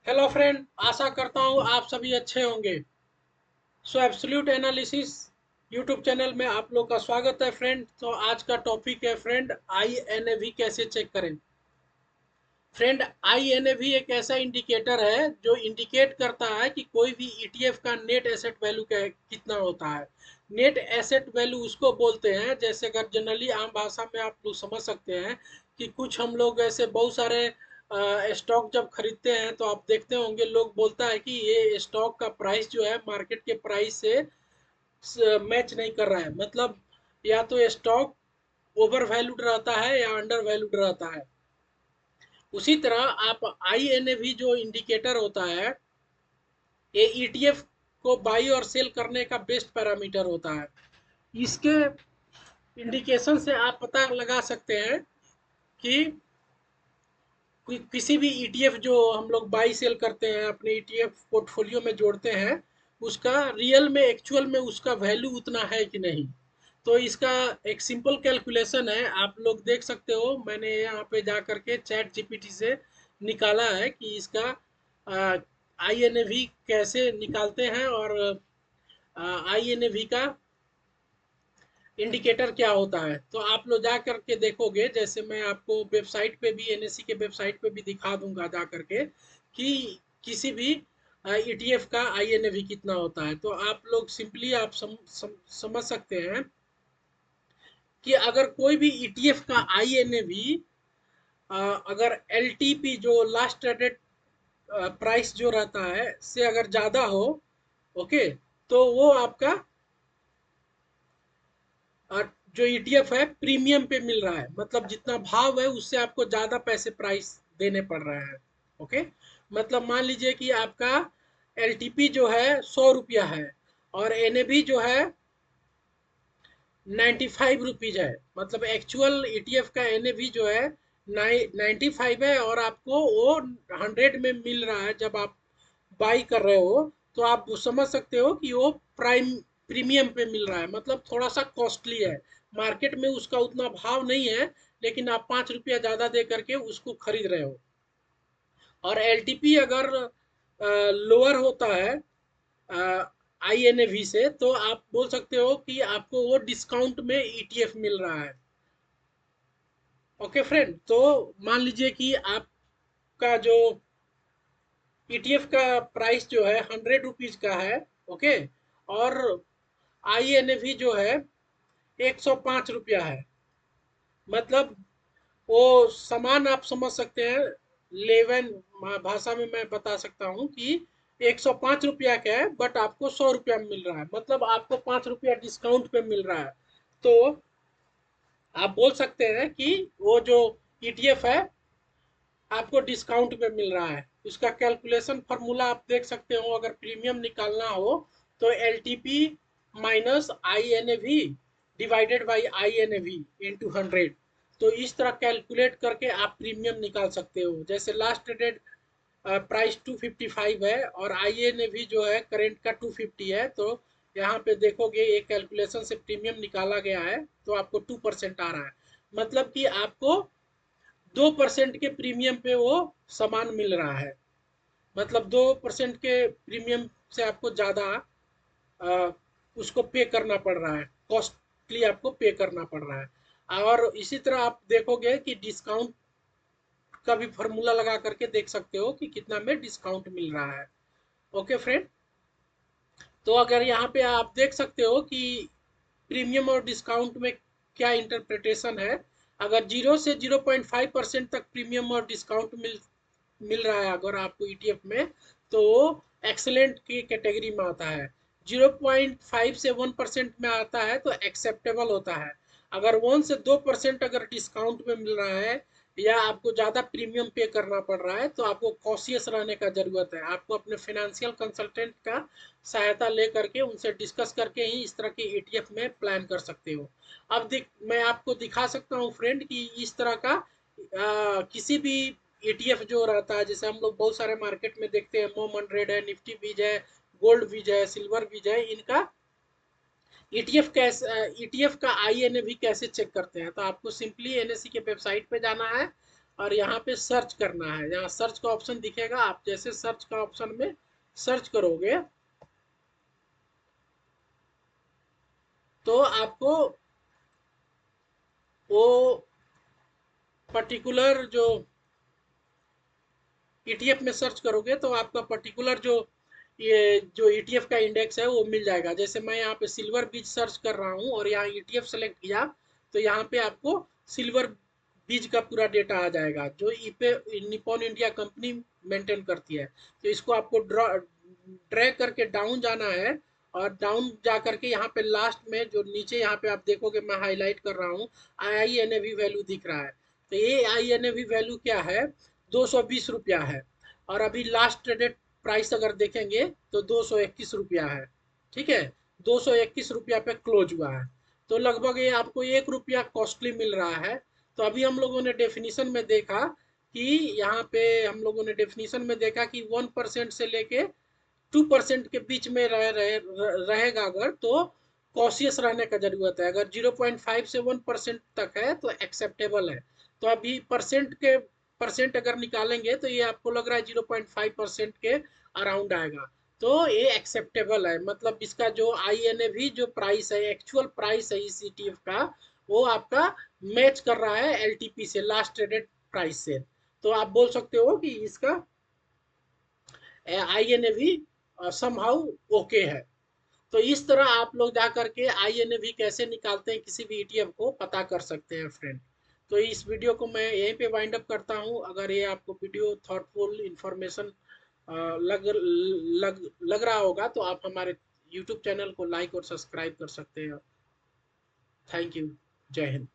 Hello friend, आशा करता हूँ आप सभी अच्छे होंगे। सो एब्सोल्यूट एनालिसिस यूट्यूब चैनल में आप लोग का स्वागत है फ्रेंड। तो आज का टॉपिक है फ्रेंड, INAV कैसे चेक करें। फ्रेंड, INAV एक ऐसा इंडिकेटर है जो इंडिकेट करता है कि कोई भी ETF का नेट एसेट वैल्यू कितना होता है। नेट एसेट वैल्यू उसको बोलते हैं, जैसे अगर जनरली आम भाषा में आप लोग समझ सकते हैं कि कुछ हम लोग ऐसे बहुत सारे स्टॉक जब खरीदते हैं तो आप देखते होंगे लोग बोलता है कि ये स्टॉक का प्राइस जो है मार्केट के प्राइस से मैच नहीं कर रहा है। मतलब या तो स्टॉक ओवर वैल्यूड रहता है या अंडर वैल्यूड रहता है। उसी तरह आप INAV जो इंडिकेटर होता है, ये ETF को बाई और सेल करने का बेस्ट पैरामीटर होता है। इसके इंडिकेशन से आप पता लगा सकते हैं कि किसी भी ETF जो हम लोग बाई सेल करते हैं अपने ETF पोर्टफोलियो में जोड़ते हैं, उसका रियल में एक्चुअल में उसका वैल्यू उतना है कि नहीं। तो इसका एक सिंपल कैलकुलेशन है, आप लोग देख सकते हो। मैंने यहाँ पे जा करके चैट जीपीटी से निकाला है कि इसका INAV कैसे निकालते हैं और INAV का इंडिकेटर क्या होता है। तो आप लोग जा करके देखोगे, जैसे मैं आपको वेबसाइट पे भी NSE के वेबसाइट पे भी दिखा दूंगा जा करके कि किसी भी ETF का INAV कितना होता है। तो आप लोग सिंपली आप समझ सकते हैं कि अगर कोई भी ETF का INAV अगर LTP जो लास्ट ट्रेडेड प्राइस जो रहता है से अगर ज़्यादा हो, ओके, तो वो आपका जो ETF है प्रीमियम पे मिल रहा है। मतलब जितना भाव है उससे आपको ज़्यादा पैसे प्राइस देने पड़ रहे हैं। ओके, मतलब मान लीजिए कि आपका LTP जो है 100 रुपया है और NAV जो है 95 रुपीज है। मतलब एक्चुअल ETF का NAV जो है 95 है और आपको वो 100 में मिल रहा है। जब आप बाई कर रहे हो तो आप समझ सकते हो कि वो प्रीमियम पे मिल रहा है, मतलब थोड़ा सा कॉस्टली है। मार्केट में उसका उतना भाव नहीं है, लेकिन आप 5 रुपया ज़्यादा दे करके उसको खरीद रहे हो। और LTP अगर लोअर होता है INAV से, तो आप बोल सकते हो कि आपको वो डिस्काउंट में ETF मिल रहा है। ओके फ्रेंड, तो मान लीजिए कि आपका जो ETF का प्राइस जो है 100 रुपीज का है, ओके, और INAV जो है 105 रुपया है। मतलब वो समान आप समझ सकते हैं। 11 भाषा में मैं बता सकता हूँ कि 105 रुपया का है, बट आपको 100 रुपया में मिल रहा है। मतलब आपको 5 रुपया डिस्काउंट पे मिल रहा है। तो आप बोल सकते हैं कि वो जो ETF है आपको डिस्काउंट पे मिल रहा है। उसका कैलकुलेशन फार्मूला आप देख सकते हो। अगर प्रीमियम निकालना हो तो LTP minus INAV divided by INAV into 100। तो इस तरह कैलकुलेट करके आप प्रीमियम निकाल सकते हो। जैसे लास्ट ट्रेडेड प्राइस 255 है और INAV जो है करेंट का 250 है। तो यहाँ पे देखोगे ये कैलकुलेशन से प्रीमियम निकाला गया है तो आपको 2% आ रहा है। मतलब कि आपको 2% के प्रीमियम पे वो सामान मिल रहा है। मतलब 2% के प्रीमियम से आपको ज़्यादा अ, उसको पे करना पड़ रहा है, कॉस्टली आपको पे करना पड़ रहा है। और इसी तरह आप देखोगे कि डिस्काउंट का भी फॉर्मूला लगा करके देख सकते हो कि कितना में डिस्काउंट मिल रहा है। ओके फ्रेंड, तो अगर यहाँ पे आप देख सकते हो कि प्रीमियम और डिस्काउंट में क्या इंटरप्रिटेशन है। अगर 0 से 0.5% तक प्रीमियम और डिस्काउंट मिल रहा है अगर आपको ETF में, तो वो एक्सेलेंट की कैटेगरी में आता है। 0.5 से 1% में आता है तो एक्सेप्टेबल होता है। अगर 1 से 2% अगर डिस्काउंट में मिल रहा है या आपको ज़्यादा प्रीमियम पे करना पड़ रहा है तो आपको कॉशियस रहने का ज़रूरत है। आपको अपने फाइनेंशियल कंसल्टेंट का सहायता ले करके उनसे डिस्कस करके ही इस तरह के ETF में प्लान कर सकते हो। अब मैं आपको दिखा सकता हूँ फ्रेंड कि इस तरह का किसी भी ETF जो रहता है, जैसे हम लोग बहुत सारे मार्केट में देखते हैं, मोम 100 है, निफ्टी बीज है, गोल्ड बीज है, सिल्वर बीज है, इनका ETF का INAV कैसे चेक करते हैं। तो आपको सिंपली NSE के वेबसाइट पे जाना है और यहाँ पे सर्च करना है। यहाँ सर्च का ऑप्शन दिखेगा, आप जैसे सर्च का ऑप्शन में सर्च करोगे तो आपको वो पर्टिकुलर जो ईटीएफ में सर्च करोगे तो आपका पर्टिकुलर जो ये जो ईटीएफ का इंडेक्स है वो मिल जाएगा। जैसे मैं यहाँ पे सिल्वर बीज सर्च कर रहा हूँ और यहाँ ईटीएफ सेलेक्ट किया तो यहाँ पे आपको सिल्वर बीज का पूरा डेटा आ जाएगा जो ईपे निप्पॉन इंडिया कंपनी मेंटेन करती है। तो इसको आपको ड्रैग करके डाउन जाना है और डाउन जा करके यहाँ पे लास्ट में जो नीचे यहाँ पे आप देखोगे मैं हाईलाइट कर रहा हूँ IINAV वैल्यू दिख रहा है। तो ये INAV वैल्यू क्या है, 220 रुपया है। और अभी लास्ट ट्रेडेड प्राइस अगर देखेंगे तो 221 रुपया है। ठीक है, 221 रुपया पे क्लोज हुआ है। तो लगभग ये आपको 1 रुपया कॉस्टली मिल रहा है। तो अभी हम लोगों ने डेफिनेशन में देखा कि यहाँ पे हम लोगों ने डेफिनेशन में देखा कि 1% से लेके 2% के बीच में रहेगा अगर तो कॉशियस रहने का जरूरत है। अगर 0.5 से 1% तक है तो एक्सेप्टेबल है। तो अभी परसेंट अगर निकालेंगे तो ये आपको लग रहा है 0.5% के अराउंड आएगा। तो ये एक्सेप्टेबल है, मतलब इसका जो INAV जो प्राइस है, एक्चुअल प्राइस है इस ETF का, वो आपका मैच कर रहा है LTP से, लास्ट ट्रेडेड प्राइस से। तो आप बोल सकते हो कि इसका INAV समहाउ ओके है। तो इस तरह आप लोग जा करके INAV कैसे निकालते हैं किसी भी ETF को पता कर सकते हैं फ्रेंड। तो इस वीडियो को मैं यहीं पे वाइंड अप करता हूँ। अगर ये आपको वीडियो थॉटफुल इंफॉर्मेशन लग रहा होगा तो आप हमारे यूट्यूब चैनल को लाइक और सब्सक्राइब कर सकते हैं। Thank you. जय हिंद।